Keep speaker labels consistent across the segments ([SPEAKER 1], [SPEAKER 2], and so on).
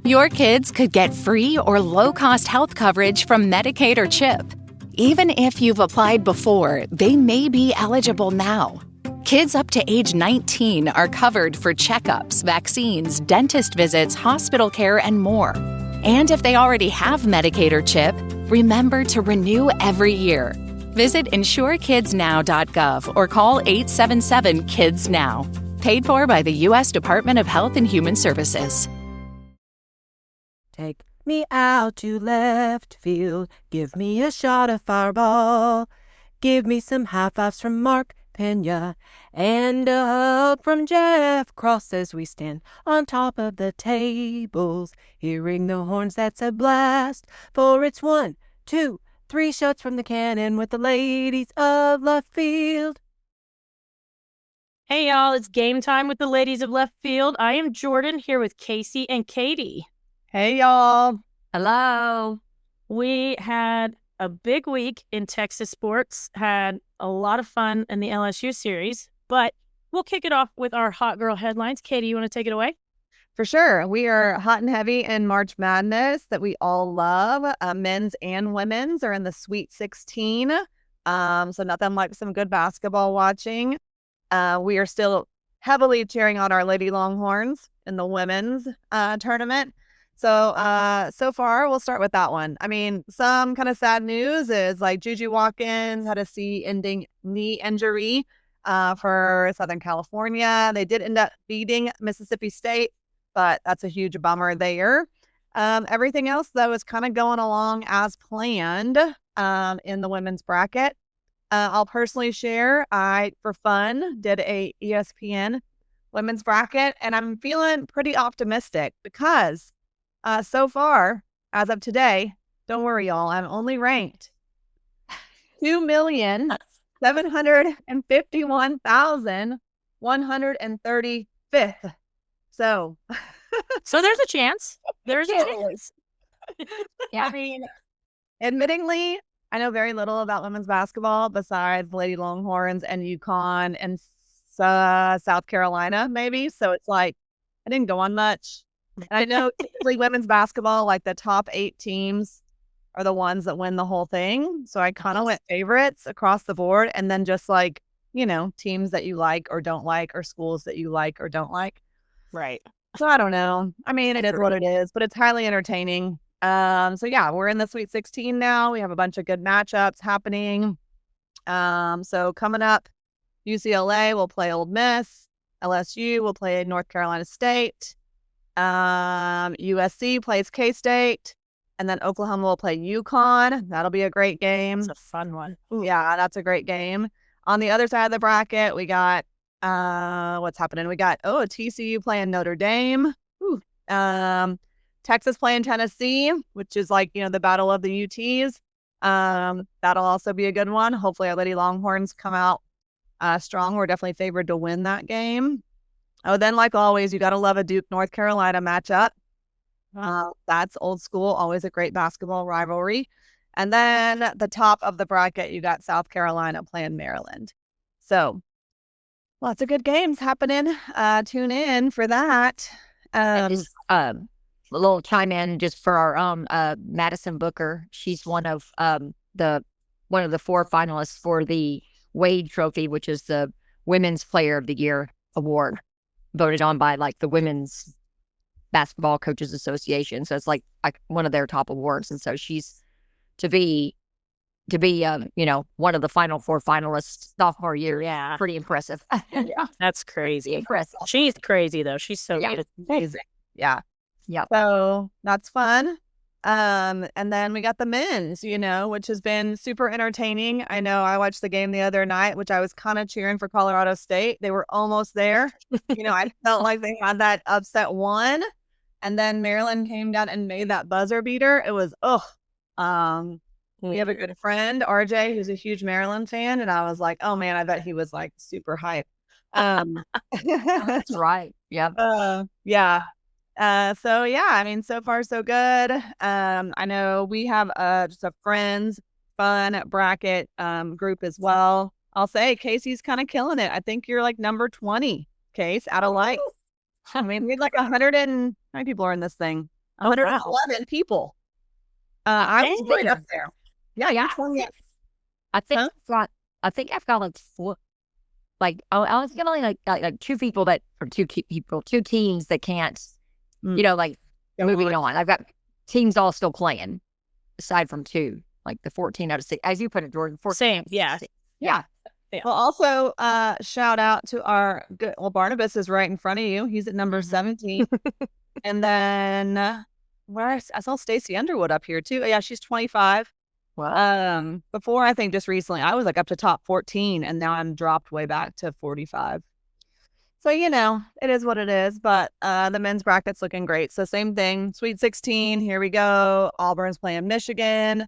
[SPEAKER 1] Your kids could get free or low-cost health coverage from Medicaid or CHIP. Even if you've applied before, they may be eligible now. Kids up to age 19 are covered for checkups, vaccines, dentist visits, hospital care, and more. And if they already have Medicaid or CHIP, remember to renew every year. Visit insurekidsnow.gov or call 877-KIDS-NOW. Paid for by the U.S. Department of Health and Human Services.
[SPEAKER 2] Take me out to left field. Give me a shot of Fireball. Give me some high fives from Mark Pena and a hug from Jeff Cross as we stand on top of the tables. Hearing the horns, that's a blast. For it's 1, 2, 3 shots from the cannon with the ladies of left field.
[SPEAKER 3] Hey y'all, it's game time with the ladies of left field. I am Jordan here with Kasey and Katie.
[SPEAKER 4] Hey y'all.
[SPEAKER 5] Hello.
[SPEAKER 3] We had a big week in Texas sports, had a lot of fun in the LSU series, but we'll kick it off with our hot girl headlines. Katie, you want to take it away?
[SPEAKER 4] For sure. We are hot and heavy in March Madness that we all love. Men's and women's are in the Sweet 16. So nothing like some good basketball watching. We are still heavily cheering on our Lady Longhorns in the women's tournament. So far, we'll start with that one. I mean, some kind of sad news is like Juju Watkins had a season-ending knee injury for Southern California. They did end up beating Mississippi State, but that's a huge bummer there. Everything else, though, is kind of going along as planned in the women's bracket. I'll personally share, I, for fun, did a ESPN women's bracket, and I'm feeling pretty optimistic because so far, as of today, don't worry, y'all, I'm only ranked 2,751,135th. So
[SPEAKER 3] there's a chance. There's a chance.
[SPEAKER 4] Yeah. I mean, admittingly, I know very little about women's basketball besides Lady Longhorns and UConn and South Carolina, maybe. So it's like, I didn't go on much. And I know typically women's basketball, like the top 8 teams are the ones that win the whole thing. So I kind of went favorites across the board and then just like, you know, teams that you like or don't like or schools that you like or don't like.
[SPEAKER 3] Right.
[SPEAKER 4] So I don't know. I mean, it is what it is, but it's highly entertaining. So yeah, we're in the Sweet 16 now. We have a bunch of good matchups happening. So coming up, UCLA will play Ole Miss. LSU will play North Carolina State. USC plays K-State, and then Oklahoma will play UConn. That'll be a great game.
[SPEAKER 3] It's a fun one.
[SPEAKER 4] Ooh. Yeah, that's a great game. On the other side of the bracket, we got what's happening? We got TCU playing Notre Dame. Ooh. Texas playing Tennessee, which is like, you know, the battle of the UTs. That'll also be a good one. Hopefully our Lady Longhorns come out strong. We're definitely favored to win that game. Oh, then like always, you got to love a Duke North Carolina matchup. That's old school, always a great basketball rivalry. And then at the top of the bracket, you got South Carolina playing Maryland. So lots of good games happening. Tune in for that.
[SPEAKER 5] A little chime in just for our Madison Booker. She's one of the 4 finalists for the Wade Trophy, which is the Women's Player of the Year award, voted on by like the Women's Basketball Coaches Association. So it's like one of their top awards. And so she's to be you know, one of the final 4 finalists sophomore year.
[SPEAKER 3] Yeah.
[SPEAKER 5] Pretty impressive.
[SPEAKER 3] Yeah. That's crazy.
[SPEAKER 5] Impressive.
[SPEAKER 3] She's crazy though. She's so good.
[SPEAKER 4] Amazing. Yeah.
[SPEAKER 5] Yeah.
[SPEAKER 4] So that's fun. And then we got the men's, you know, which has been super entertaining. I know I watched the game the other night, which I was kind of cheering for Colorado State. They were almost there. You know, I felt like they had that upset one. And then Maryland came down and made that buzzer beater. It was, we have a good friend, RJ, who's a huge Maryland fan. And I was like, oh man, I bet he was like super hype.
[SPEAKER 5] That's right. Yeah.
[SPEAKER 4] Yeah. So yeah, I mean, so far so good. I know we have just a friends fun bracket group as well. I'll say Kasey's kind of killing it. I think you're like number 20, Case, out of like, I mean, we had like 100 and how many people are in this thing?
[SPEAKER 3] Oh, wow.
[SPEAKER 4] 111 people. I was right up there. Yeah. 20.
[SPEAKER 5] I think I've got like four. Like I was gonna like two people two teams that can't, like moving on. I've got teams all still playing, aside from two, like the 14 out of 6, as you put it, Jordan. 14.
[SPEAKER 3] Same, yeah.
[SPEAKER 5] Yeah.
[SPEAKER 4] Well, also shout out to our good. Well, Barnabas is right in front of you. He's at number 17, and then I saw Stacy Underwood up here too. Yeah, she's 25.
[SPEAKER 5] Wow.
[SPEAKER 4] Before, I think just recently, I was like up to top 14, and now I'm dropped way back to 45. So, it is what it is, but the men's bracket's looking great. So same thing, Sweet 16, here we go. Auburn's playing Michigan.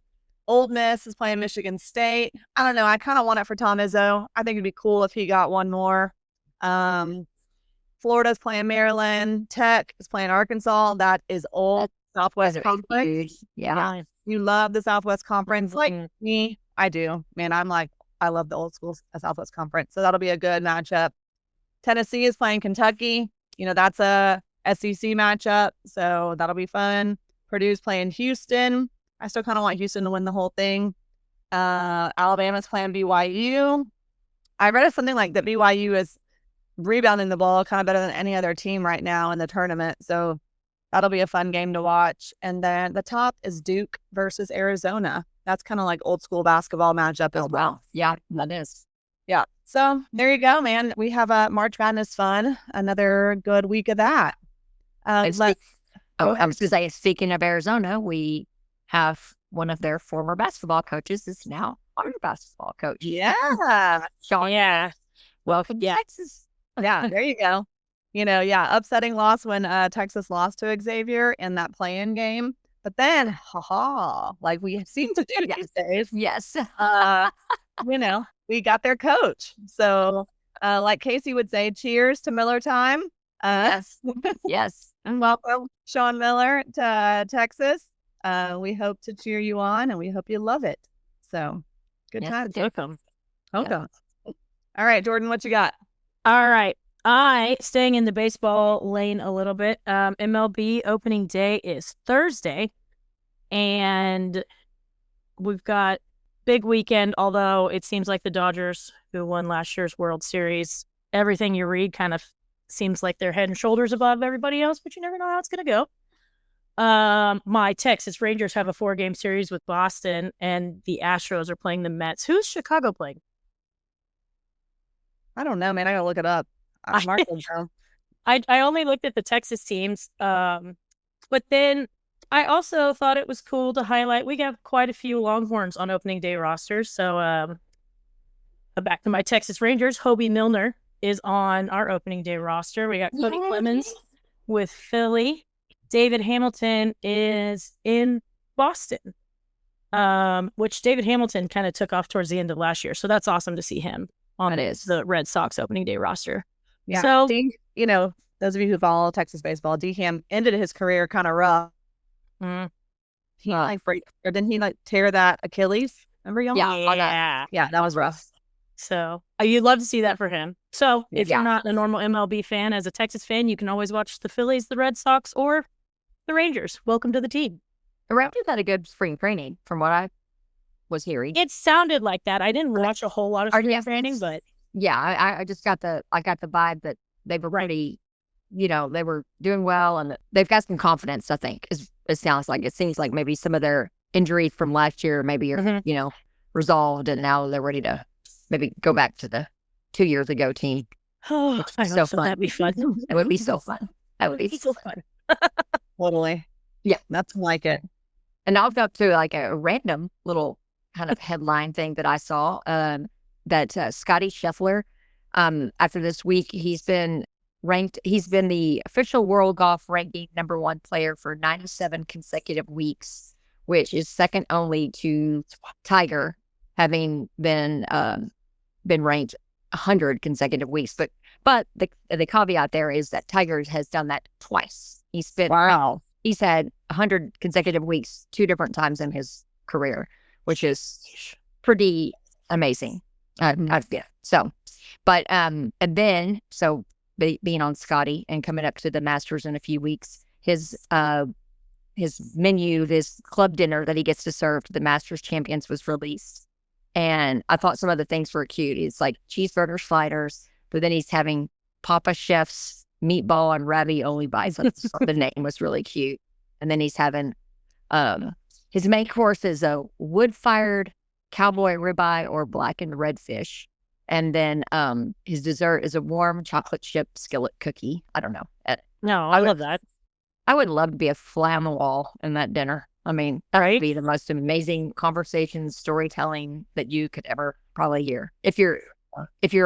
[SPEAKER 4] Ole Miss is playing Michigan State. I don't know. I kind of want it for Tom Izzo. I think it'd be cool if he got one more. Florida's playing Maryland. Tech is playing Arkansas. That is old Southwest Conference.
[SPEAKER 5] Yeah.
[SPEAKER 4] You love the Southwest Conference like me. I do. Man, I love the old school Southwest Conference. So that'll be a good matchup. Tennessee is playing Kentucky. That's a SEC matchup. So that'll be fun. Purdue's playing Houston. I still kind of want Houston to win the whole thing. Alabama's playing BYU. I read something like that BYU is rebounding the ball kind of better than any other team right now in the tournament. So that'll be a fun game to watch. And then the top is Duke versus Arizona. That's kind of like old school basketball matchup as well.
[SPEAKER 5] Yeah, that is.
[SPEAKER 4] Yeah. So there you go, man. We have a March Madness fun. Another good week of that.
[SPEAKER 5] I was going to say, speaking of Arizona, we have one of their former basketball coaches is now our basketball coach.
[SPEAKER 4] Yeah.
[SPEAKER 5] Sean.
[SPEAKER 3] Yeah.
[SPEAKER 5] Welcome to Texas.
[SPEAKER 4] Yeah, there you go. Upsetting loss when Texas lost to Xavier in that play-in game. But then, like we seem to do these days.
[SPEAKER 5] Yes.
[SPEAKER 4] We got their coach. So, like Kasey would say, cheers to Miller time.
[SPEAKER 5] Yes. Yes.
[SPEAKER 4] And welcome, Sean Miller, to Texas. We hope to cheer you on, and we hope you love it. So, good time.
[SPEAKER 3] Welcome.
[SPEAKER 4] All right, Jordan, what you got?
[SPEAKER 3] All right. Staying in the baseball lane a little bit. MLB opening day is Thursday, and we've got big weekend, although it seems like the Dodgers, who won last year's World Series, everything you read kind of seems like they're head and shoulders above everybody else, but you never know how it's going to go. My Texas Rangers have a 4-game series with Boston, and the Astros are playing the Mets. Who's Chicago playing?
[SPEAKER 4] I don't know, man. I got to look it up.
[SPEAKER 3] I only looked at the Texas teams, but then I also thought it was cool to highlight we got quite a few Longhorns on opening day rosters. So back to my Texas Rangers, Hobie Milner is on our opening day roster. We got Cody Clemens with Philly. David Hamilton is in Boston, which David Hamilton kind of took off towards the end of last year. So that's awesome to see him on the Red Sox opening day roster.
[SPEAKER 4] Yeah.
[SPEAKER 3] So,
[SPEAKER 4] those of you who follow Texas baseball, D-Ham ended his career kind of rough. Didn't he tear that Achilles? Remember y'all?
[SPEAKER 3] Yeah,
[SPEAKER 4] that was rough.
[SPEAKER 3] So you'd love to see that for him. So if you're not a normal MLB fan, as a Texas fan, you can always watch the Phillies, the Red Sox, or the Rangers. Welcome to the team.
[SPEAKER 5] The Rangers had a good spring training, from what I was hearing.
[SPEAKER 3] It sounded like that. I didn't watch a whole lot of spring training, but
[SPEAKER 5] yeah, I just got the vibe that they were pretty, they were doing well, and they've got some confidence. I think it sounds like. It seems like maybe some of their injuries from last year maybe are resolved, and now they're ready to maybe go back to the 2 years ago team.
[SPEAKER 3] Oh, I hope so. That'd be fun.
[SPEAKER 5] It would be so fun. That would be so fun.
[SPEAKER 4] Totally. Yeah, that's like it.
[SPEAKER 5] And I'll go to like a random little kind of headline thing that I saw. That Scotty Scheffler, after this week, he's been ranked. He's been the official world golf ranking #1 player for 97 consecutive weeks, which is second only to Tiger, having been ranked 100 consecutive weeks. But the caveat there is that Tiger has done that twice. He's had 100 consecutive weeks 2 different times in his career, which is pretty amazing. So, but and then being on Scotty and coming up to the Masters in a few weeks, his his menu, this club dinner that he gets to serve to the Masters champions was released. And I thought some of the things were cute. It's like cheeseburger sliders, but then he's having Papa Chef's meatball and ravioli bites. The name was really cute. And then he's having his main course is a wood-fired cowboy ribeye or blackened redfish. And then his dessert is a warm chocolate chip skillet cookie. I don't know.
[SPEAKER 3] No, I love that.
[SPEAKER 5] I would love to be a fly on the wall in that dinner. I mean, that would be the most amazing conversation, storytelling that you could ever probably hear if you're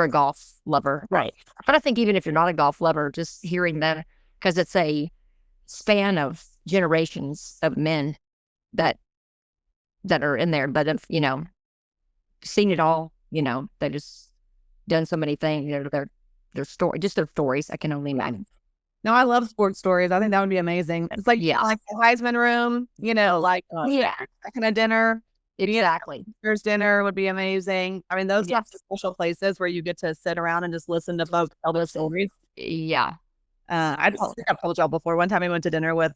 [SPEAKER 5] a golf lover.
[SPEAKER 3] Right.
[SPEAKER 5] But I think even if you're not a golf lover, just hearing them, because it's a span of generations of men that are in there, but if, seen it all, they just done so many things. Their stories, I can only imagine.
[SPEAKER 4] No, I love sports stories. I think that would be amazing. It's like, like the Heisman room, that kind of dinner.
[SPEAKER 5] Exactly.
[SPEAKER 4] There's dinner would be amazing. I mean, those are special places where you get to sit around and just listen to folks tell their stories.
[SPEAKER 5] Yeah.
[SPEAKER 4] I think I've told y'all before. One time we went to dinner with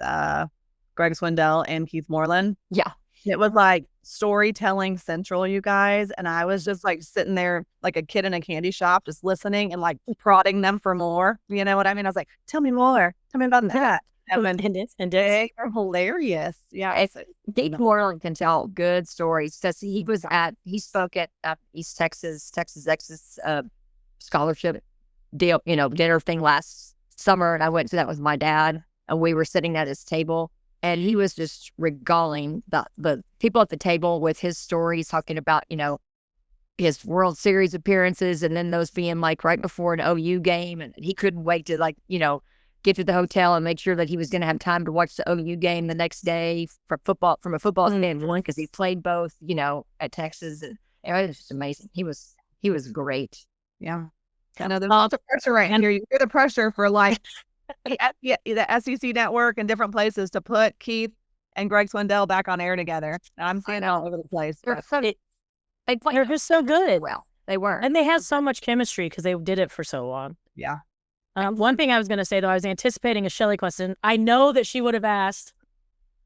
[SPEAKER 4] Greg Swindell and Keith Moreland.
[SPEAKER 5] Yeah.
[SPEAKER 4] It was like storytelling central, you guys. And I was just like sitting there like a kid in a candy shop, just listening and like prodding them for more. You know what I mean? I was like, tell me more. Tell me about that. And they are hilarious. Yeah.
[SPEAKER 5] Keith Moreland can tell good stories. He spoke at East Texas Ex's scholarship deal, dinner thing last summer. And I went to that with my dad, and we were sitting at his table. And he was just regaling the people at the table with his stories, talking about, his World Series appearances, and then those being like right before an OU game. And he couldn't wait to get to the hotel and make sure that he was going to have time to watch the OU game the next day from a football standpoint, because he played both, at Texas. And it was just amazing. He was great.
[SPEAKER 4] Yeah. I know there's lots of pressure right here. You hear the pressure for like the SEC network and different places to put Keith and Greg Swindell back on air together. I'm seeing it all over the place.
[SPEAKER 3] They're just so good.
[SPEAKER 5] Well, they were.
[SPEAKER 3] And they had so much chemistry because they did it for so long.
[SPEAKER 4] Yeah.
[SPEAKER 3] One thing I was going to say, though, I was anticipating a Shelley question. I know that she would have asked,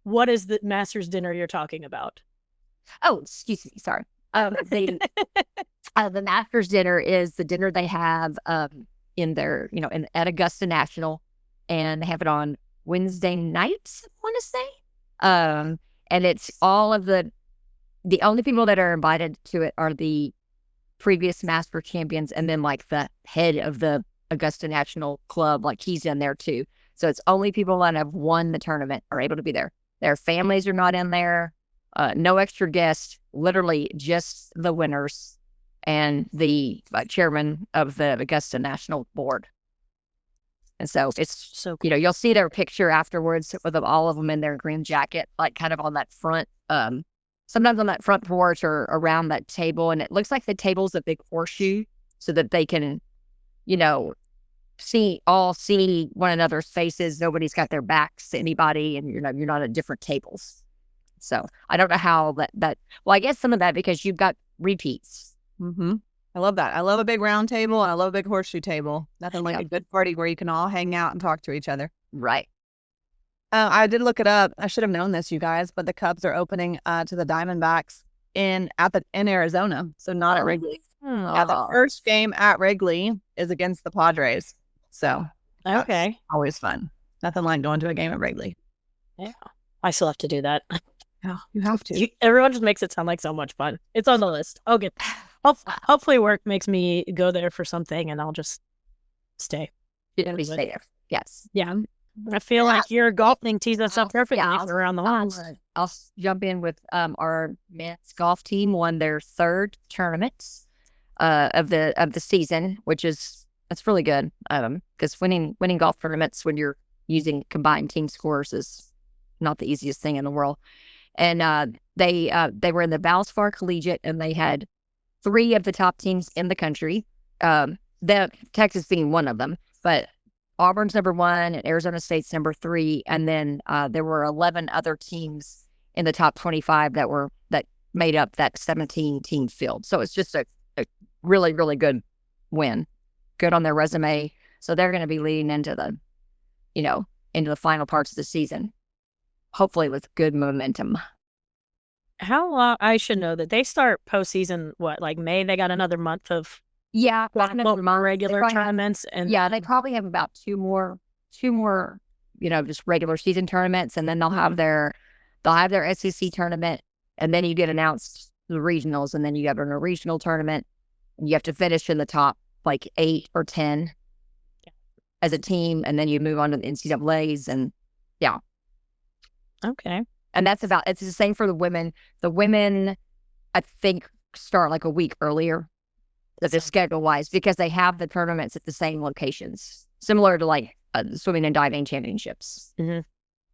[SPEAKER 3] what is the Masters dinner you're talking about?
[SPEAKER 5] Oh, excuse me. Sorry. The Masters dinner is the dinner they have in their, at Augusta National. And they have it on Wednesday nights, I want to say. And it's all of the only people that are invited to it are the previous Master champions, and then like the head of the Augusta National Club, like he's in there too. So it's only people that have won the tournament are able to be there. Their families are not in there. No extra guests, literally just the winners and the chairman of the Augusta National Board. And so it's so cool. You'll see their picture afterwards with all of them in their green jacket, like kind of on that front, sometimes on that front porch or around that table. And it looks like the table's a big horseshoe so that they can, see one another's faces. Nobody's got their backs to anybody, and you're not at different tables. So I don't know how that. Well, I guess some of that because you've got repeats.
[SPEAKER 4] Mm-hmm. I love that. I love a big round table, and I love a big horseshoe table. Nothing like a good party where you can all hang out and talk to each other.
[SPEAKER 5] Right.
[SPEAKER 4] I did look it up. I should have known this, you guys, but the Cubs are opening to the Diamondbacks in Arizona, so not at Wrigley. The first game at Wrigley is against the Padres. So
[SPEAKER 3] okay,
[SPEAKER 4] always fun. Nothing like going to a game at Wrigley.
[SPEAKER 3] Yeah, I still have to do that.
[SPEAKER 4] Yeah, you have to.
[SPEAKER 3] Everyone just makes it sound like so much fun. It's on the list. I'll get. Hopefully, work makes me go there for something, and I'll just stay.
[SPEAKER 5] We stay there. Yes.
[SPEAKER 3] Yeah. I feel like your golf thing tees us up perfectly around the house.
[SPEAKER 5] I'll jump in with our men's golf team won their third tournament of the season, that's really good. Because winning golf tournaments when you're using combined team scores is not the easiest thing in the world. And they were in the Valspar Collegiate, and they had 3 of the top teams in the country. The Texas being one of them, but Auburn's number 1 and Arizona State's number 3. And then there were 11 other teams in the top 25 that made up that 17-team field. So it's just a really, really good win. Good on their resume. So they're going to be leading into the final parts of the season. hopefully with good momentum.
[SPEAKER 3] How long? I should know that they start postseason, what, like May? They got another month of regular tournaments. And
[SPEAKER 5] they probably have about two more, just regular season tournaments. And then they'll have their SEC tournament. And then you get announced the regionals. And then you have a regional tournament. And you have to finish in the top like 8 or 10 as a team. And then you move on to the NCAAs. And yeah.
[SPEAKER 3] Okay.
[SPEAKER 5] And it's the same for the women. The women, I think, start like a week earlier, the schedule wise, because they have the tournaments at the same locations, similar to like swimming and diving championships.
[SPEAKER 3] Mm-hmm.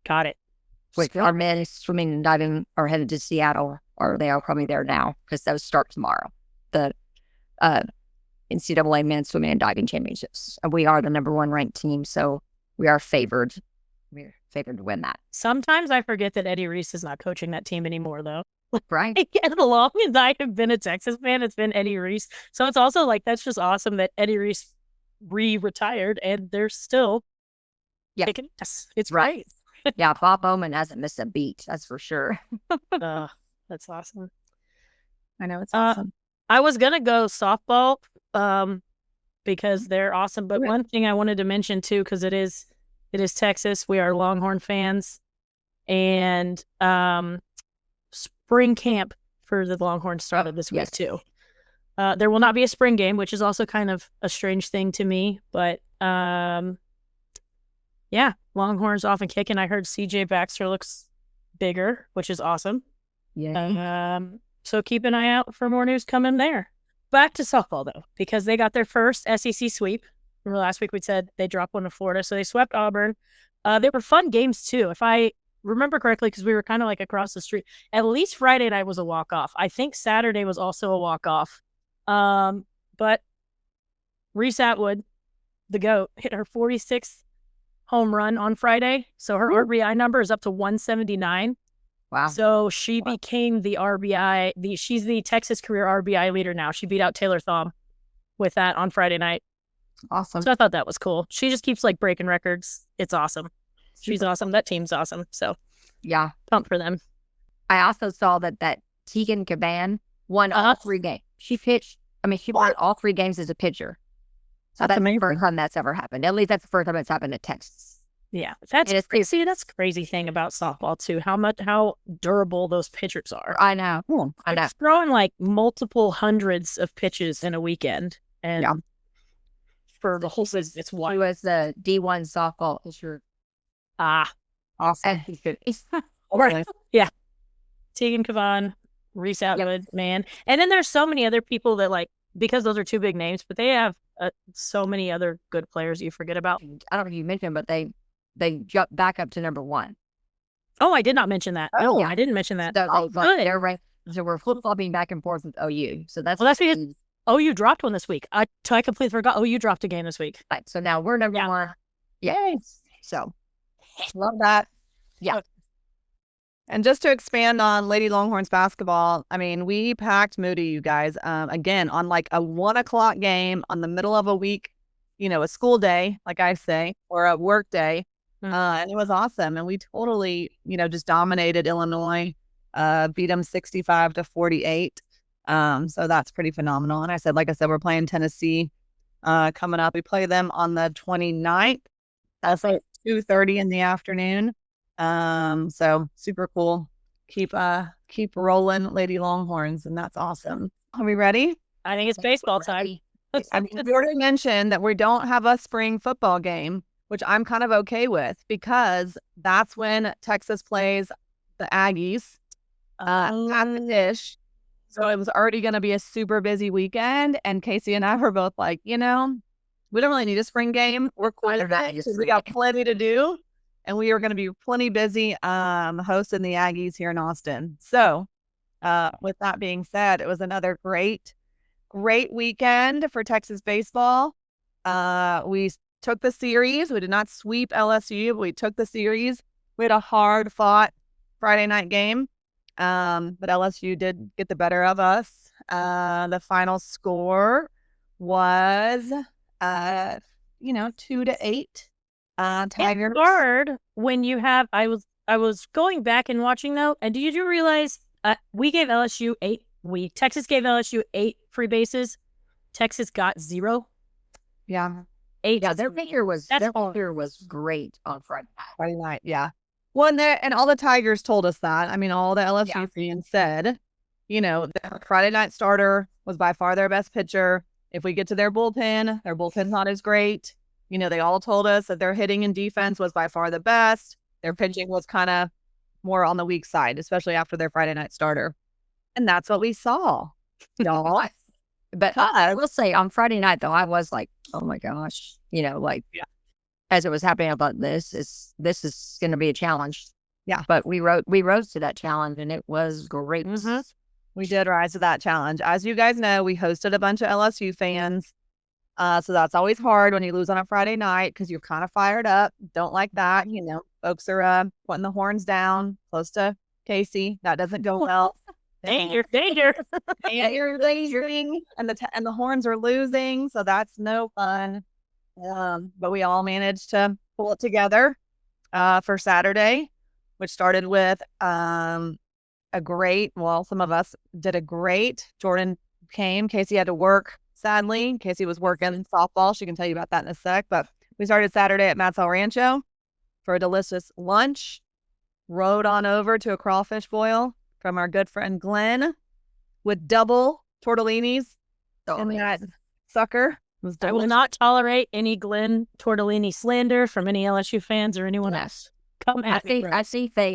[SPEAKER 3] Got it.
[SPEAKER 5] Which our men's swimming and diving are headed to Seattle, or they are probably there now because those start tomorrow. The NCAA men's swimming and diving championships. And we are the number 1 ranked team, so we are favored. We're favored to win that.
[SPEAKER 3] Sometimes I forget that Eddie Reese is not coaching that team anymore, though.
[SPEAKER 5] Right.
[SPEAKER 3] As long as I have been a Texas fan, it's been Eddie Reese. So it's also like, that's just awesome that Eddie Reese retired and they're still kicking ass. It's
[SPEAKER 5] right. Yeah, Bob Bowman hasn't missed a beat. That's for sure.
[SPEAKER 3] That's awesome.
[SPEAKER 4] I know, it's awesome.
[SPEAKER 3] I was going to go softball because they're awesome. But one thing I wanted to mention, too, because it is Texas. We are Longhorn fans. And spring camp for the Longhorns started this week, too. There will not be a spring game, which is also kind of a strange thing to me. But, Longhorns off and kicking. I heard CJ Baxter looks bigger, which is awesome.
[SPEAKER 5] Yeah.
[SPEAKER 3] So keep an eye out for more news coming there. Back to softball, though, because they got their first SEC sweep. Remember last week we said they dropped one to Florida, so they swept Auburn. They were fun games, too. If I remember correctly, because we were kind of like across the street. At least Friday night was a walk-off. I think Saturday was also a walk-off. But Reese Atwood, the GOAT, hit her 46th home run on Friday. So her RBI number is up to 179.
[SPEAKER 5] Wow.
[SPEAKER 3] So she became the RBI. She's the Texas career RBI leader now. She beat out Taylor Thom with that on Friday night.
[SPEAKER 5] Awesome.
[SPEAKER 3] So I thought that was cool. She just keeps like breaking records. It's awesome. She's awesome. That team's awesome. So
[SPEAKER 5] yeah,
[SPEAKER 3] pump for them.
[SPEAKER 5] I also saw that Tegan Caban won all 3 games. She pitched. I mean, she won all 3 games as a pitcher. So that's the first time that's ever happened. At least that's the first time it's happened at Texas.
[SPEAKER 3] Yeah, that's crazy. That's the crazy thing about softball too. How durable those pitchers are.
[SPEAKER 5] I know. I know.
[SPEAKER 3] Throwing like multiple hundreds of pitches in a weekend, and for the whole season, it's wild.
[SPEAKER 5] She was the D1 softball pitcher.
[SPEAKER 3] Awesome.
[SPEAKER 5] Right.
[SPEAKER 3] Yeah. Tegan Cavan, Reese Atwood, man. And then there's so many other people that like, because those are 2 big names, but they have so many other good players you forget about.
[SPEAKER 5] I don't know if you mentioned, but they jumped back up to number 1.
[SPEAKER 3] Oh, I did not mention that.
[SPEAKER 5] Oh,
[SPEAKER 3] I didn't mention that.
[SPEAKER 5] So
[SPEAKER 3] good.
[SPEAKER 5] They're right. So we're flip-flopping back and forth with OU. So that's
[SPEAKER 3] because OU dropped one this week. I completely forgot OU dropped a game this week.
[SPEAKER 5] Right. So now we're number 1. Yeah. So
[SPEAKER 4] love that.
[SPEAKER 5] Yeah.
[SPEAKER 4] And just to expand on Lady Longhorns basketball, I mean, we packed Moody, you guys, again, on like a 1:00 game on the middle of a week, a school day, like I say, or a work day. And it was awesome. And we totally, just dominated Illinois, beat them 65-48. So that's pretty phenomenal. And like I said, we're playing Tennessee coming up. We play them on the 29th. That's like 2:30 in the afternoon. So super cool. Keep rolling, Lady Longhorns, and that's awesome. Are we ready?
[SPEAKER 3] I think it's baseball time.
[SPEAKER 4] I mean, we already mentioned that we don't have a spring football game, which I'm kind of okay with because that's when Texas plays the Aggies at the Dish. So it was already going to be a super busy weekend, and Kasey and I were both like, we don't really need a spring game. We're cool with that because we got plenty to do. And we are going to be plenty busy hosting the Aggies here in Austin. So with that being said, it was another great weekend for Texas baseball. We took the series. We did not sweep LSU, but we took the series. We had a hard-fought Friday night game, but LSU did get the better of us. The final score was, 2-8. Tigers.
[SPEAKER 3] It's hard when you have. I was going back and watching though, and did you realize we gave LSU Texas gave LSU 8 free bases. Texas got 0.
[SPEAKER 4] Yeah.
[SPEAKER 3] 8.
[SPEAKER 5] Yeah, their figure was great on
[SPEAKER 4] Friday night. Yeah. Well, and all the Tigers told us that. I mean, all the LSU fans said, you know, the Friday night starter was by far their best pitcher. If we get to their bullpen's not as great. You know, they all told us that their hitting and defense was by far the best. Their pitching was kind of more on the weak side, especially after their Friday night starter. And that's what we saw. Y'all.
[SPEAKER 5] But I will say on Friday night, though, I was like, oh my gosh, you know, like, as it was happening, I thought this is going to be a challenge.
[SPEAKER 4] Yeah.
[SPEAKER 5] But we rose to that challenge, and it was great.
[SPEAKER 4] Mm-hmm. We did rise to that challenge. As you guys know, we hosted a bunch of LSU fans. So that's always hard when you lose on a Friday night because you're kind of fired up. Don't like that. You know, folks are putting the horns down close to Kasey. That doesn't go well.
[SPEAKER 3] Danger.
[SPEAKER 4] And you're losing, and the horns are losing, so that's no fun. But we all managed to pull it together for Saturday, which started with some of us did a great. Jordan came. Kasey had to work, sadly. Kasey was working softball. She can tell you about that in a sec. But we started Saturday at Rancho for a delicious lunch. Rode on over to a crawfish boil from our good friend Glenn with double tortellinis in that sucker.
[SPEAKER 3] I will not tolerate any Glenn tortellini slander from any LSU fans or anyone else. Come at me.
[SPEAKER 5] I think they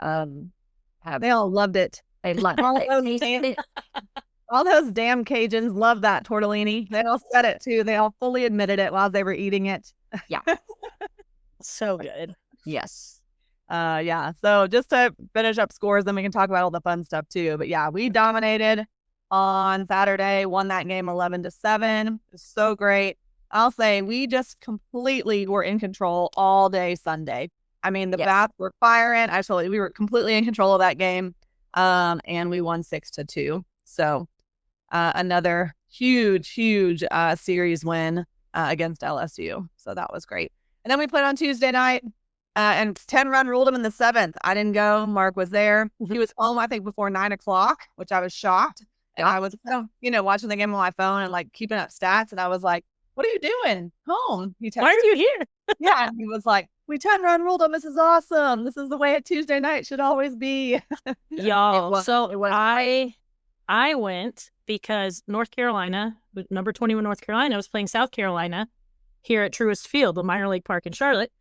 [SPEAKER 5] have.
[SPEAKER 4] They all loved it.
[SPEAKER 5] They loved
[SPEAKER 4] it. All those damn Cajuns love that tortellini. They all said it too. They all fully admitted it while they were eating it.
[SPEAKER 5] Yeah.
[SPEAKER 3] So good.
[SPEAKER 5] Yes.
[SPEAKER 4] Yeah. So just to finish up scores, then we can talk about all the fun stuff too. But yeah, we dominated on Saturday, won that game 11-7. It was so great. I'll say we just completely were in control all day Sunday. I mean, the bats were firing. We were completely in control of that game. And we won 6-2. So another huge series win against LSU. So that was great. And then we played on Tuesday night. And 10-run ruled him in the 7th. I didn't go. Mark was there. He was home, I think, before 9 o'clock, which I was shocked. And I was, watching the game on my phone and like keeping up stats. And I was like, "What are you doing home?"
[SPEAKER 3] Why are you here?
[SPEAKER 4] Yeah. And he was like, "We 10-run ruled him. This is awesome. This is the way a Tuesday night should always be."
[SPEAKER 3] Y'all. I went because North Carolina, number 21 North Carolina, was playing South Carolina here at Truist Field, the minor league park in Charlotte.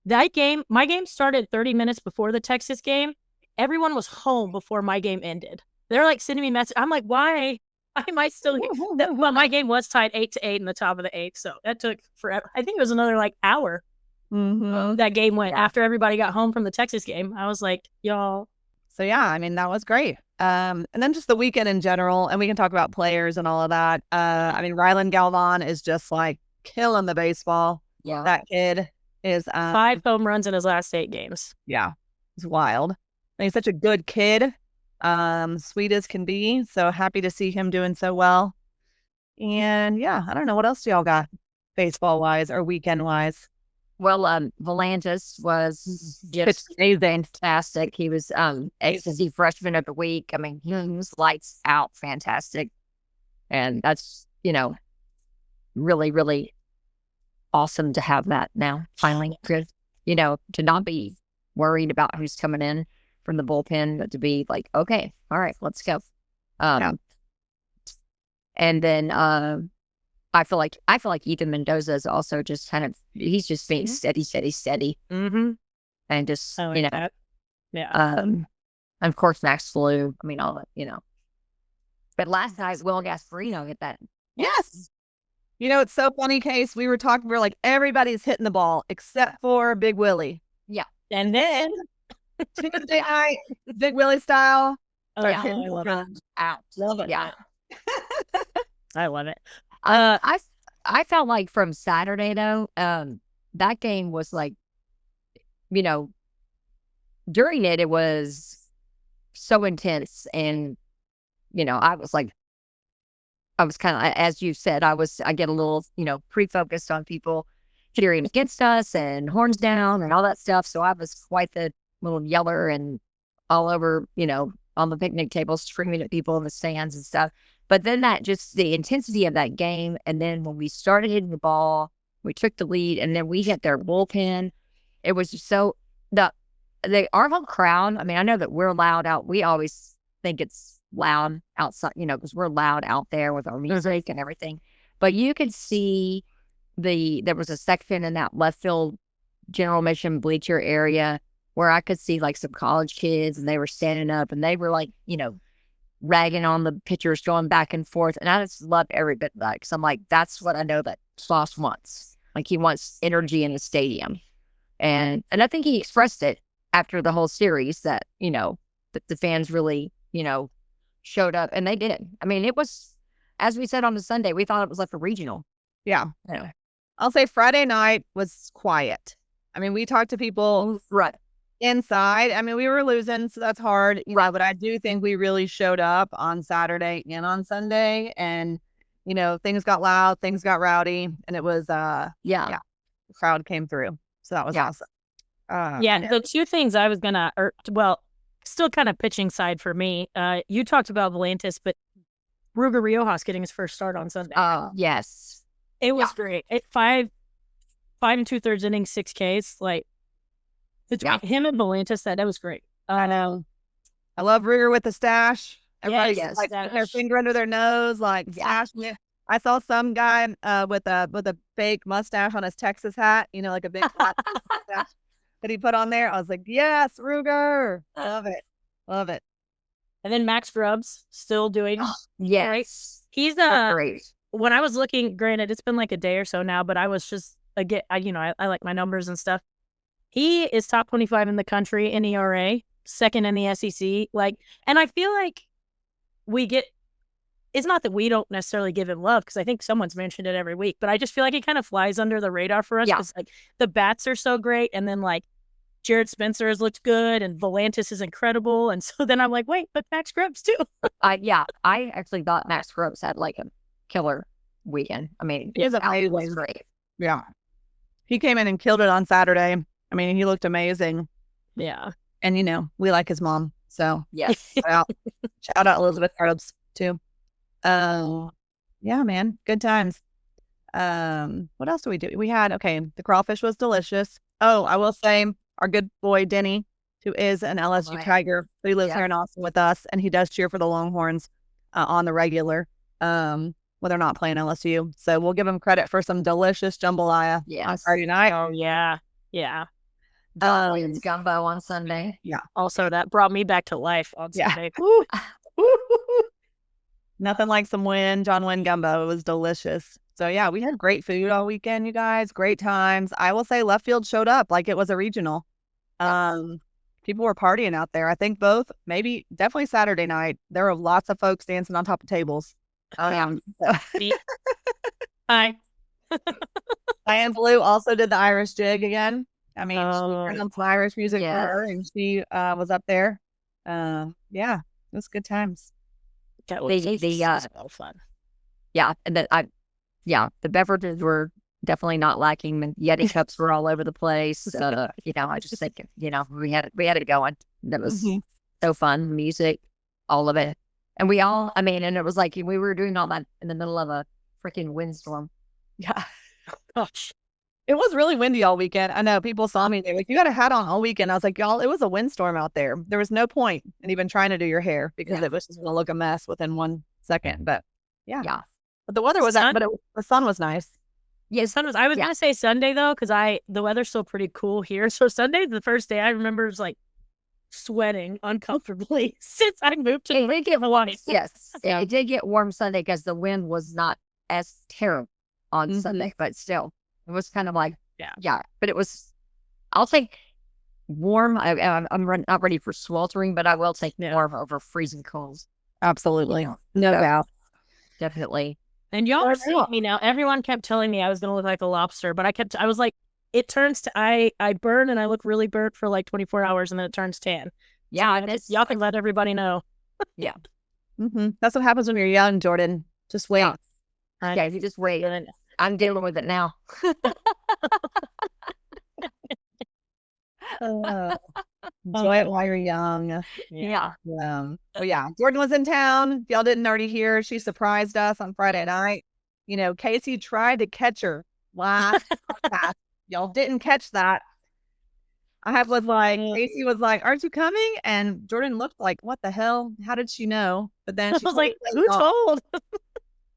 [SPEAKER 3] That game, my game started 30 minutes before the Texas game. Everyone was home before my game ended. They're like sending me messages. I'm like, why am I still here? Well, my game was tied 8-8 in the top of the 8th. So that took forever. I think it was another hour. That game went after everybody got home from the Texas game. I was like, y'all.
[SPEAKER 4] So yeah, I mean, that was great. And then just the weekend in general, and we can talk about players and all of that. I mean, Rylan Galvan is just like killing the baseball.
[SPEAKER 5] Yeah.
[SPEAKER 4] That kid is
[SPEAKER 3] 5 home runs in his last 8 games.
[SPEAKER 4] Yeah, it's wild. And he's such a good kid, sweet as can be. So happy to see him doing so well. And yeah, I don't know what else do y'all got baseball wise or weekend wise.
[SPEAKER 5] Well, Volantis was just fantastic. He was ACC freshman of the week. I mean, he was lights out, fantastic, and that's really, really awesome to have that now. Finally, good. To not be worried about who's coming in from the bullpen, but to be like, okay, all right, let's go. And then I feel like Ethan Mendoza is also just kind of, he's just being steady.
[SPEAKER 3] Mm-hmm.
[SPEAKER 5] And just,
[SPEAKER 3] that. Yeah.
[SPEAKER 5] And of course, Max Flew. I mean, all that, But last night, Will Gasparino hit that.
[SPEAKER 4] Yes. It's so funny, Case. We were like, everybody's hitting the ball except for Big Willie.
[SPEAKER 5] Yeah.
[SPEAKER 3] And then
[SPEAKER 4] Tuesday night, Big Willie style.
[SPEAKER 3] Oh, yeah. I love it.
[SPEAKER 5] Out.
[SPEAKER 3] Love it.
[SPEAKER 5] Yeah.
[SPEAKER 3] I love it.
[SPEAKER 5] I felt like from Saturday though, that game was like, during it was so intense, and I was kind of, as you said, I get a little pre-focused on people cheering against us and horns down and all that stuff. So I was quite the little yeller and all over, on the picnic table, screaming at people in the stands and stuff. But then the intensity of that game. And then when we started hitting the ball, we took the lead, and then we hit their bullpen. It was just our whole crowd. I mean, I know that we're loud out. We always think it's loud outside, because we're loud out there with our music and everything. But you could see there was a section in that left field general admission bleacher area where I could see like some college kids, and they were standing up, and they were like, ragging on the pitchers, going back and forth. And I just loved every bit of that, because I'm like, that's what I know that Sauce wants. Like, he wants energy in the stadium. And I think he expressed it after the whole series that, that the fans really, showed up, and they did. I mean, it was, as we said on the Sunday, we thought it was like a regional.
[SPEAKER 4] Yeah. I'll say Friday night was quiet. I mean, we talked to people inside. I mean, we were losing, so that's hard. But I do think we really showed up on Saturday and on Sunday, and things got loud, things got rowdy, and it was the crowd came through, so that was awesome.
[SPEAKER 3] The two things I was gonna, still kind of pitching side for me. You talked about Volantis, but Ruger Riojas getting his first start on Sunday.
[SPEAKER 5] Yes,
[SPEAKER 3] it was great. 5 2/3 innings, 6 Ks. Like, between him and Volantis, that was great.
[SPEAKER 4] I know. I love Ruger with the stash. Everybody's like their finger under their nose, like stash. I saw some guy with a fake mustache on his Texas hat, like a big flat mustache that he put on there. I was like, yes, Ruger. Love it.
[SPEAKER 3] And then Max Grubbs still doing
[SPEAKER 5] right.
[SPEAKER 3] He's
[SPEAKER 5] great.
[SPEAKER 3] When I was looking, granted, it's been like a day or so now, but I was just I like my numbers and stuff. He is top 25 in the country in ERA, second in the SEC. Like, and I feel like it's not that we don't necessarily give him love, because I think someone's mentioned it every week, but I just feel like he kind of flies under the radar for us, because like the bats are so great, and then like Jared Spencer has looked good, and Volantis is incredible, and so then I'm like, wait, but Max Grubbs too.
[SPEAKER 5] I actually thought Max Grubbs had like a killer weekend. I mean,
[SPEAKER 4] he was great. Yeah, he came in and killed it on Saturday. I mean, he looked amazing.
[SPEAKER 3] Yeah,
[SPEAKER 4] and we like his mom, so
[SPEAKER 5] yes,
[SPEAKER 4] shout out Elizabeth Grubbs too. Yeah, man, good times. What else do we do? We had the crawfish was delicious. Oh, I will say our good boy Denny, who is an LSU Tiger, he lives here in Austin with us, and he does cheer for the Longhorns on the regular when they're not playing LSU. So we'll give him credit for some delicious jambalaya on Friday night.
[SPEAKER 3] Oh yeah.
[SPEAKER 5] Gumbo on Sunday.
[SPEAKER 4] Yeah.
[SPEAKER 3] Also, that brought me back to life on Sunday.
[SPEAKER 4] Nothing like some John Wynn gumbo. It was delicious. So yeah, we had great food all weekend, you guys. Great times. I will say left field showed up like it was a regional. People were partying out there. I think definitely Saturday night. There were lots of folks dancing on top of tables.
[SPEAKER 3] Oh yeah. Hi.
[SPEAKER 4] Diane Blue also did the Irish jig again. I mean, she turned on some Irish music for her, and she was up there. Yeah, it was good times.
[SPEAKER 3] That was so fun.
[SPEAKER 5] Yeah, and the beverages were definitely not lacking. The Yeti cups were all over the place. I just think we had it going. That was so fun. Music, all of it, and and it was like we were doing all that in the middle of a freaking windstorm.
[SPEAKER 4] Yeah, gosh. It was really windy all weekend. I know people saw me. They're like, you got a hat on all weekend. I was like, y'all, it was a windstorm out there. There was no point in even trying to do your hair, because it was just going to look a mess within 1 second. But yeah. But the weather was the sun was nice.
[SPEAKER 3] Yeah, the sun was. I was going to say Sunday though, because the weather's still pretty cool here. So Sunday's the first day I remember was like sweating uncomfortably since I moved to Hawaii.
[SPEAKER 5] Yes. Yeah, it did get warm Sunday because the wind was not as terrible on Sunday, but still. It was kind of like, but it was, I'll take warm. I'm not ready for sweltering, but I will take warm over freezing cold.
[SPEAKER 4] Absolutely. No doubt.
[SPEAKER 5] Definitely.
[SPEAKER 3] And y'all are seeing me now. Everyone kept telling me I was going to look like a lobster, but I was like, it turns to, I burn and I look really burnt for like 24 hours and then it turns tan.
[SPEAKER 5] Yeah.
[SPEAKER 3] So y'all can let everybody know.
[SPEAKER 5] Yeah.
[SPEAKER 4] That's what happens when you're young, Jordan. Just wait.
[SPEAKER 5] Yeah, you just wait. I'm dealing with it now.
[SPEAKER 4] Enjoy it while you're young.
[SPEAKER 5] Yeah.
[SPEAKER 4] Oh yeah, Jordan was in town. If y'all didn't already hear, she surprised us on Friday night. Kasey tried to catch her last podcast. Y'all didn't catch that. Kasey was like, "Aren't you coming?" And Jordan looked like, "What the hell? How did she know?" But then she
[SPEAKER 3] was like, "Who told?"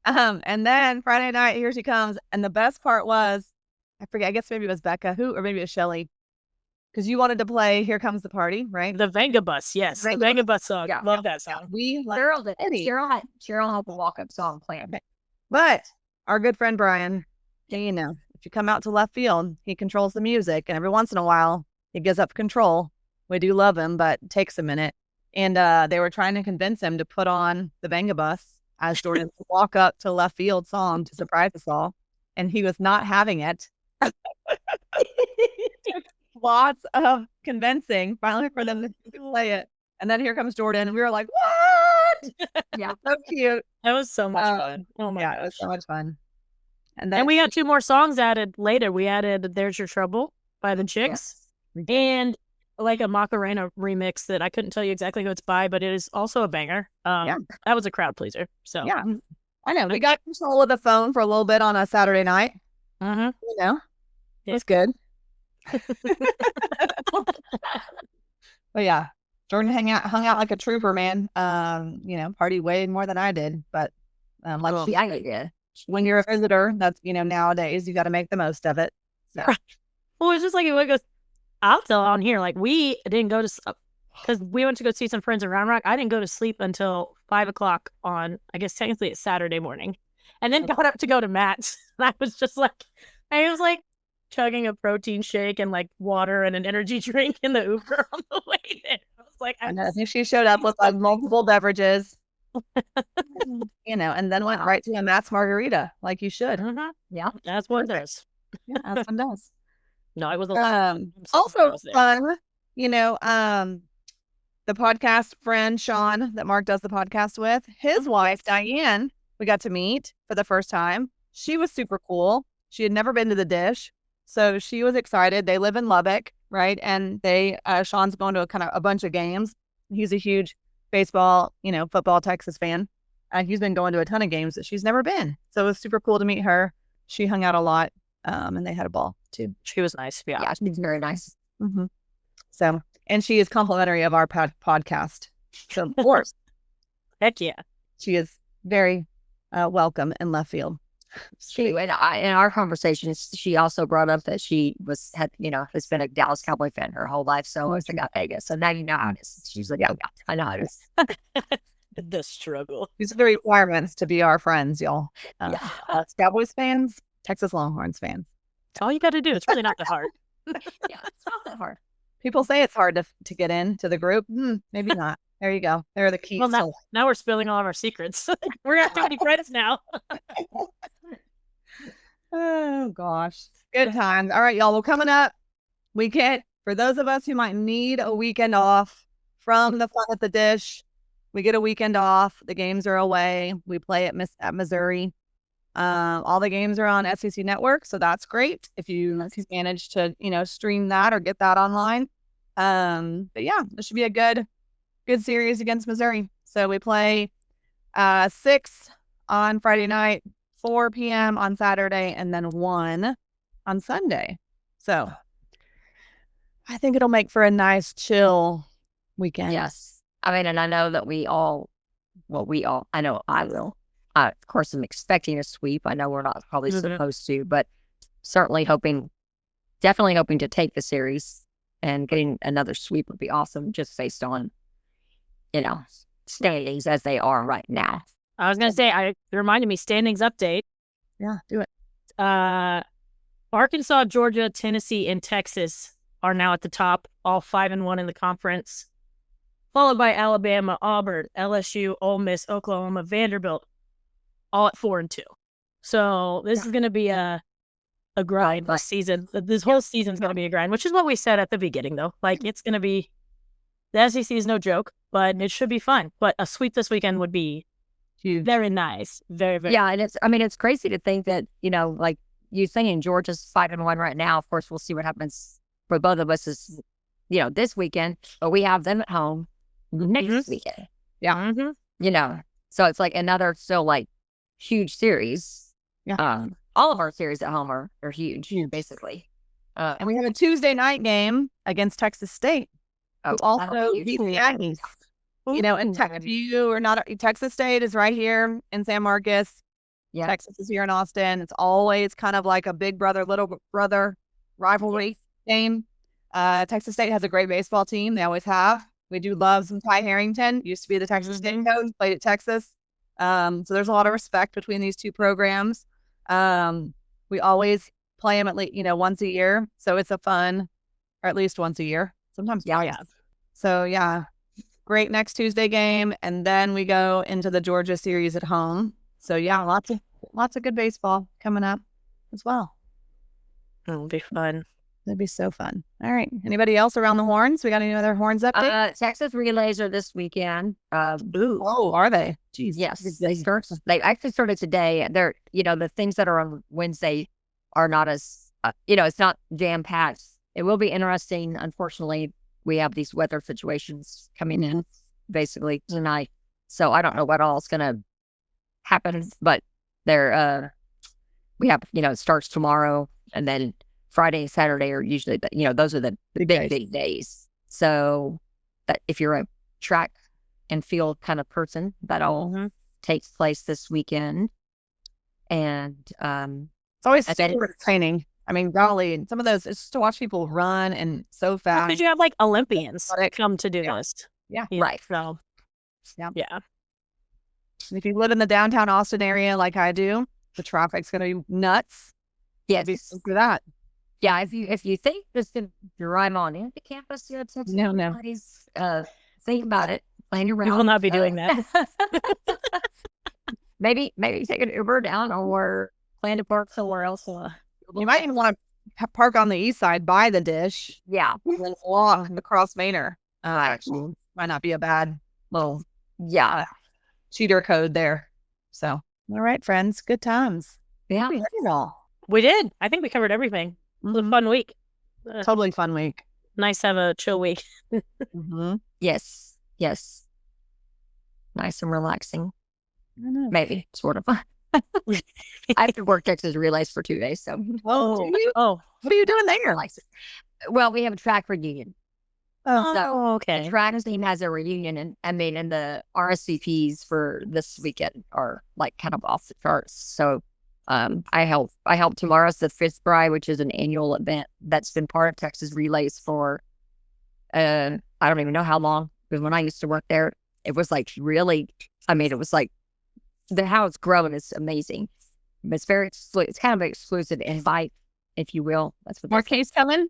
[SPEAKER 4] And then Friday night, here she comes. And the best part was, I forget, I guess maybe it was Becca, or maybe it was Shelly. Because you wanted to play Here Comes the Party, right?
[SPEAKER 3] The Venga Bus, yes. The Venga Bus song.
[SPEAKER 5] Yeah.
[SPEAKER 3] Love that song.
[SPEAKER 4] We like
[SPEAKER 5] Cheryl had the walk-up song planned.
[SPEAKER 4] But our good friend Brian, if you come out to left field, he controls the music. And every once in a while, he gives up control. We do love him, but it takes a minute. And they were trying to convince him to put on the Venga Bus as Jordan's walk up to left field song to surprise us all. And he was not having it. Lots of convincing finally for them to play it. And then here comes Jordan. And we were like, what?
[SPEAKER 5] Yeah.
[SPEAKER 4] So cute.
[SPEAKER 3] That was so much fun. Oh my gosh.
[SPEAKER 4] It was so much fun. And
[SPEAKER 3] we got 2 more songs added later. We added There's Your Trouble by the Chicks.
[SPEAKER 4] Yes.
[SPEAKER 3] And like a Macarena remix that I couldn't tell you exactly who it's by, but it is also a banger. That was a crowd pleaser. So
[SPEAKER 4] yeah, I know. We got control of the phone for a little bit on a Saturday night.
[SPEAKER 3] Mm-hmm.
[SPEAKER 4] It was good. But yeah, Jordan hung out like a trooper, man. Partied way more than I did. But when you're a visitor, that's nowadays you got to make the most of it. So.
[SPEAKER 3] Well, it's just like it goes. I'll tell on here, like we didn't go to because we went to go see some friends in Round Rock. I didn't go to sleep until 5 o'clock on, I guess technically it's Saturday morning, and then got up to go to Matt's. And I was just like, chugging a protein shake and like water and an energy drink in the Uber on the way there. I was like,
[SPEAKER 4] I think she showed up with like multiple beverages, and then went right to a Matt's margarita, like you should.
[SPEAKER 3] Mm-hmm.
[SPEAKER 5] Yeah,
[SPEAKER 3] that's what it does.
[SPEAKER 4] Yeah, that's what it does.
[SPEAKER 3] No, I was
[SPEAKER 4] also fun. The podcast friend Sean that Mark does the podcast with, his wife Diane, we got to meet for the first time. She was super cool. She had never been to the Dish. So she was excited. They live in Lubbock, right? And Sean's going to a bunch of games. He's a huge baseball, football Texas fan. He's been going to a ton of games that she's never been. So it was super cool to meet her. She hung out a lot, and they had a ball too.
[SPEAKER 3] She was nice. Yeah,
[SPEAKER 5] she's very nice.
[SPEAKER 4] Mm-hmm. So, and she is complimentary of our podcast. So of course,
[SPEAKER 3] heck yeah,
[SPEAKER 4] she is very welcome in left field.
[SPEAKER 5] In our conversations, she also brought up that she has been a Dallas Cowboy fan her whole life. So I was like, Vegas. So now you know how it is. She's like, yeah, I know how it is.
[SPEAKER 3] The struggle.
[SPEAKER 4] These are the requirements to be our friends, y'all. Cowboys fans, Texas Longhorns fans.
[SPEAKER 3] That's all you got to do. It's really not that hard.
[SPEAKER 5] Yeah, it's not that hard.
[SPEAKER 4] People say it's hard to get into the group. Maybe not. There you go. There are the keys.
[SPEAKER 3] Well, now we're spilling all of our secrets. We're going to have to be friends now.
[SPEAKER 4] Oh, gosh. Good times. All right, y'all. Well, coming up, for those of us who might need a weekend off from the fun at the Dish, we get a weekend off. The games are away. We play at Missouri. All the games are on SEC Network, so that's great if you manage to stream that or get that online. But yeah, this should be a good series against Missouri. So we play 6 on Friday night, 4 p.m. on Saturday, and then 1 on Sunday. So I think it'll make for a nice chill weekend.
[SPEAKER 5] Yes, and I know that I know I will. Of course, I'm expecting a sweep. I know we're not probably supposed to, but definitely hoping to take the series, and getting another sweep would be awesome, just based on, standings as they are right now.
[SPEAKER 3] I was going to say, it reminded me, standings update.
[SPEAKER 4] Yeah, do it.
[SPEAKER 3] Arkansas, Georgia, Tennessee, and Texas are now at the top, all 5-1 in the conference, followed by Alabama, Auburn, LSU, Ole Miss, Oklahoma, Vanderbilt, all at 4-2. So this is going to be a grind this season. This whole season's going to be a grind, which is what we said at the beginning, though. Like, it's going to be, the SEC is no joke, but it should be fun. But a sweep this weekend would be
[SPEAKER 4] Huge.
[SPEAKER 3] Very nice. Very, very.
[SPEAKER 5] Yeah, and it's crazy to think that, like you saying, Georgia's 5-1 right now. Of course, we'll see what happens for both of us this weekend, but we have them at home next weekend.
[SPEAKER 4] Yeah.
[SPEAKER 5] So it's like another still like huge series.
[SPEAKER 4] Yeah.
[SPEAKER 5] All of our series at home are huge, basically.
[SPEAKER 4] And we have a Tuesday night game against Texas State, who also beat the Aggies. And if you are not, Texas State is right here in San Marcos.
[SPEAKER 5] Yeah.
[SPEAKER 4] Texas is here in Austin. It's always kind of like a big brother, little brother rivalry game. Texas State has a great baseball team. They always have. We do love some Ty Harrington. Used to be the Texas State coach, played at Texas. So there's a lot of respect between these two programs. We always play them at least, once a year. So it's a fun, or at least once a year. Sometimes. Yeah. So yeah, great next Tuesday game. And then we go into the Georgia series at home. So yeah, lots of good baseball coming up as well.
[SPEAKER 3] It'll be fun.
[SPEAKER 4] That'd be so fun. All right. Anybody else around the horns? We got any other horns update?
[SPEAKER 5] Texas relays are this weekend.
[SPEAKER 4] Oh, are they? Jeez.
[SPEAKER 5] Yes, they actually started today. They're, the things that are on Wednesday are not as, it's not jam packed. It will be interesting. Unfortunately, we have these weather situations coming in basically tonight. So I don't know what all is going to happen, but they're, we have, it starts tomorrow, and then Friday and Saturday are usually, those are the big days. So that if you're a track and field kind of person, that all takes place this weekend. And
[SPEAKER 4] it's always super entertaining. I mean, golly, some of those, it's just to watch people run and so fast.
[SPEAKER 3] Because you have like Olympians come to do this.
[SPEAKER 4] Yeah.
[SPEAKER 5] Right.
[SPEAKER 3] So,
[SPEAKER 4] yeah.
[SPEAKER 3] And
[SPEAKER 4] if you live in the downtown Austin area like I do, the traffic's going to be nuts.
[SPEAKER 5] Yes.
[SPEAKER 4] For that.
[SPEAKER 5] Yeah, if you think just to drive on into campus, Texas,
[SPEAKER 4] no.
[SPEAKER 5] Please, think about it. Plan your route.
[SPEAKER 3] You will not be doing that.
[SPEAKER 5] maybe take an Uber down, or plan to park somewhere else.
[SPEAKER 4] You might even want to park on the east side by the dish.
[SPEAKER 5] Yeah,
[SPEAKER 4] and then walk across Manor. Actually, might not be a bad little cheater code there. So, all right, friends, good times.
[SPEAKER 5] Yeah,
[SPEAKER 4] we did it all.
[SPEAKER 3] We did. I think we covered everything. It was a fun week.
[SPEAKER 4] Totally fun week.
[SPEAKER 3] Nice to have a chill week.
[SPEAKER 5] Yes. Nice and relaxing. Maybe, sort of. I have to work Texas relays for 2 days. So,
[SPEAKER 4] what are you doing there?
[SPEAKER 5] Well, we have a track reunion.
[SPEAKER 3] Okay.
[SPEAKER 5] The track team has a reunion, and the RSVPs for this weekend are like kind of off the charts. So, I help tomorrow's the Fifth Bri, which is an annual event that's been part of Texas Relays for I don't even know how long, because when I used to work there, it was like really, it was like how it's grown is amazing. It's very it's kind of an exclusive invite, if you will. That's what
[SPEAKER 4] Marquez coming?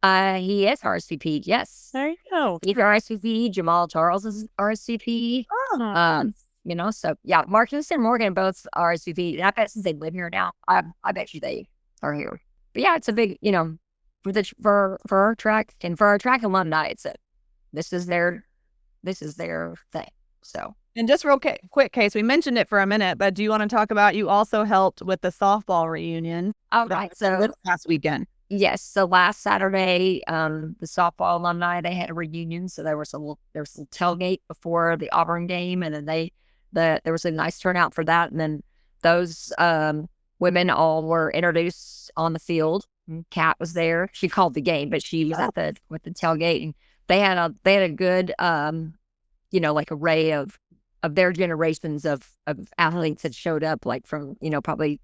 [SPEAKER 5] He is RSVP, yes.
[SPEAKER 3] There you go.
[SPEAKER 5] He's RSVP. Jamal Charles is RSVP. So yeah, Marcus and Morgan both RSVP. And I bet since they live here now, I bet you they are here. But yeah, it's a big, for our track and for our track alumni, this is their thing. So,
[SPEAKER 4] and just real quick, Case, we mentioned it for a minute, but do you want to talk about, you also helped with the softball reunion?
[SPEAKER 5] Oh, right. So
[SPEAKER 4] this past weekend.
[SPEAKER 5] Yes. So last Saturday, the softball alumni, they had a reunion. So there was a tailgate before the Auburn game, and then there was a nice turnout for that. And then those women all were introduced on the field. Kat was there. She called the game, but she was with the tailgate, and they had a good array of their generations of athletes that showed up, like from probably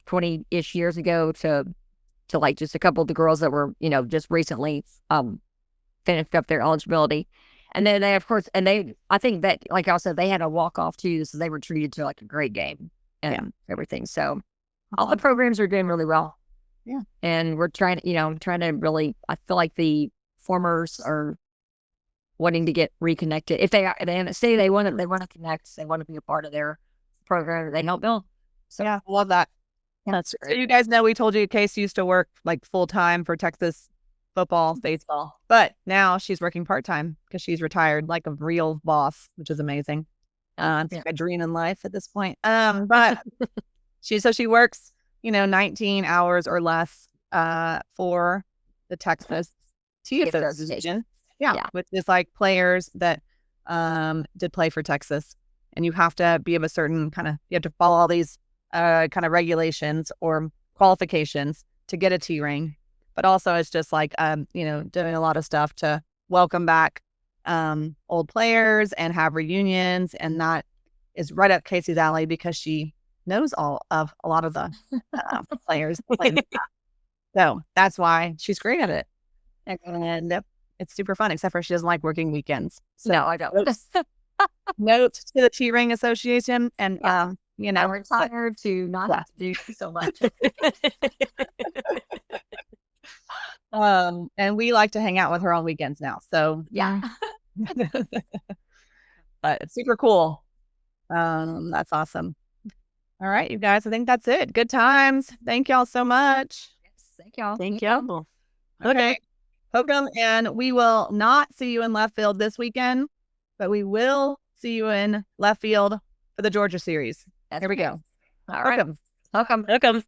[SPEAKER 5] 20-ish years ago to like just a couple of the girls that were just recently finished up their eligibility. And then they, of course, I think that, like I said, they had a walk-off too, so they were treated to like a great game and everything. So all the programs are doing really well.
[SPEAKER 4] Yeah.
[SPEAKER 5] And we're trying to really, I feel like the formers are wanting to get reconnected. If they say they want to connect, they want to be a part of their program, they help build. So
[SPEAKER 4] yeah, love that.
[SPEAKER 3] That's great.
[SPEAKER 4] So you guys know we told you Casey used to work like full-time for Texas football, baseball, but now she's working part-time because she's retired, like a real boss, which is amazing. I think a dream in life at this point. But she works, 19 hours or less for the Texas Tea Association. Yeah, which is like players that did play for Texas, and you have to be of a certain you have to follow all these kind of regulations or qualifications to get a T ring. But also it's just like doing a lot of stuff to welcome back old players and have reunions, and that is right up Kasey's alley because she knows a lot of the players. So that's why she's great at it. And it's super fun, except for she doesn't like working weekends. So
[SPEAKER 5] No, I don't.
[SPEAKER 4] note to the Tea Ring Association, and
[SPEAKER 5] I'm retired to not have to do so much.
[SPEAKER 4] And we like to hang out with her on weekends now. So
[SPEAKER 5] Yeah.
[SPEAKER 4] but it's super cool. That's awesome. All right, you guys, I think that's it. Good times. Thank y'all so much.
[SPEAKER 5] Yes, thank y'all.
[SPEAKER 3] Thank you.
[SPEAKER 4] Okay. Hook 'em, and we will not see you in left field this weekend, but we will see you in left field for the Georgia series. Here we go.
[SPEAKER 5] All right.
[SPEAKER 4] Hook 'em.
[SPEAKER 3] Welcome.